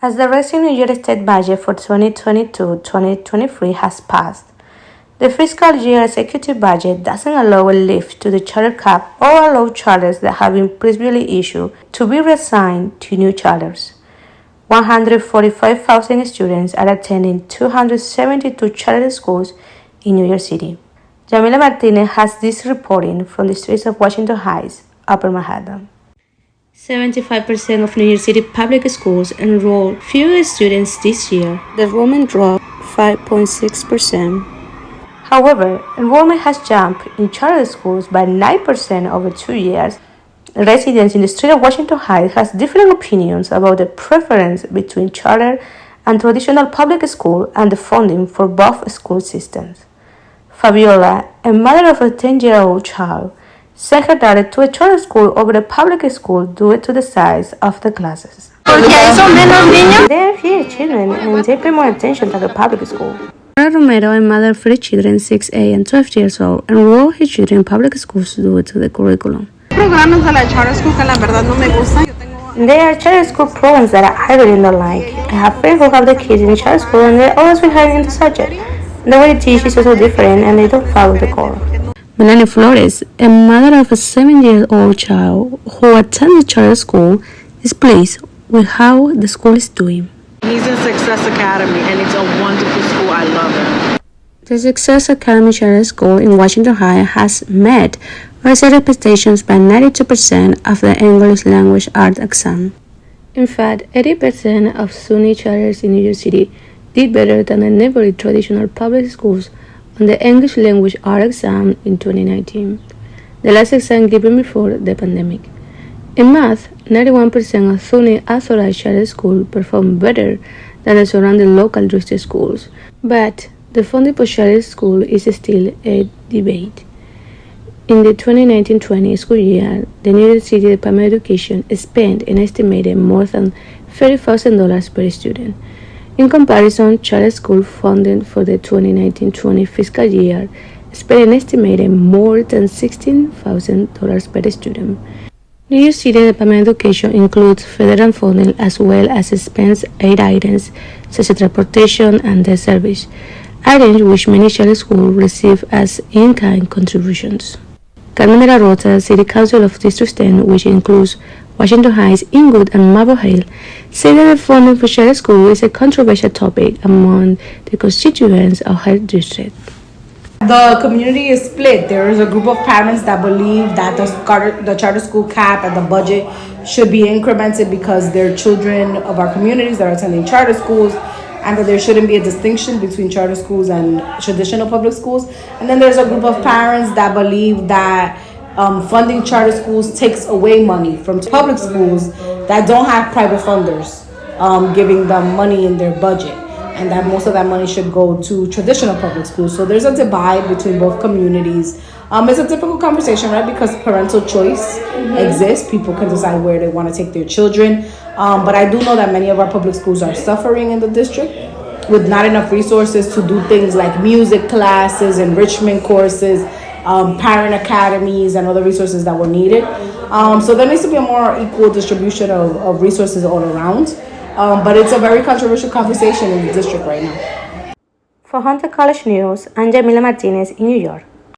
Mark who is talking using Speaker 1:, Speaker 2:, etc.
Speaker 1: As the recent New York State budget for 2022-2023 has passed, the fiscal year executive budget doesn't allow a lift to the charter cap or allow charters that have been previously issued to be reassigned to new charters. 145,000 students are attending 272 charter schools in New York City. Jamila Martinez has this reporting from the streets of Washington Heights, Upper Manhattan. 75% of New York City public schools enroll fewer students this year. The enrollment dropped 5.6%. However, enrollment has jumped in charter schools by 9% over 2 years. Residents in the street of Washington Heights have different opinions about the preference between charter and traditional public school and the funding for both school systems. Fabiola, a mother of a 10-year-old child, sent her daughter to a charter school over a public school due to the size of the classes. They are fewer children and they pay more attention to the public school. Laura Romero, a mother of 3 children, 6, 8, and 12 years old, enrolled her children in public schools due to the curriculum. There are charter school programs that I really don't like. I have friends who have the kids in charter school and they're always behind in the subject. The way they teach is also different and they don't follow the core. Melanie Flores, a mother of a 7-year-old child who attends charter school, is pleased with how the school is doing.
Speaker 2: He's in Success Academy and it's a wonderful school. I love it.
Speaker 1: The Success Academy Charter School in Washington Heights has met or set expectations by 92% of the English language art exam. In fact, 80% of SUNY charters in New York City did better than the neighborhood traditional public schools on the English language art exam in 2019, the last exam given before the pandemic. In math, 91% of SUNY authorized charter schools performed better than the surrounding local district schools, but the funding for charter school is still a debate. In the 2019-20 school year, the New York City Department of Education spent an estimated more than $30,000 per student. In comparison, charter school funding for the 2019-20 fiscal year spent an estimated more than $16,000 per student. New York City Department of Education includes federal funding as well as expense aid items such as transportation and debt service, items which many charter schools receive as in-kind contributions. Carmen de la Rota, City Council of District 10, which includes Washington Heights, Inwood, and Marble Hill, said that the funding for charter school is a controversial topic among the constituents of her district.
Speaker 3: The community is split. There is a group of parents that believe that the charter school cap and the budget should be incremented because they're children of our communities that are attending charter schools, and that there shouldn't be a distinction between charter schools and traditional public schools. And then there's a group of parents that believe that funding charter schools takes away money from public schools that don't have private funders giving them money in their budget, and that most of that money should go to traditional public schools. So there's a divide between both communities. It's a difficult conversation, right? Because parental choice exists. People can decide where they want to take their children. But I do know that many of our public schools are suffering in the district with not enough resources to do things like music classes, enrichment courses, parent academies, and other resources that were needed. So there needs to be a more equal distribution of resources all around. But it's a very controversial conversation in the district right now.
Speaker 1: For Hunter College News, I'm Jamila Martinez in New York.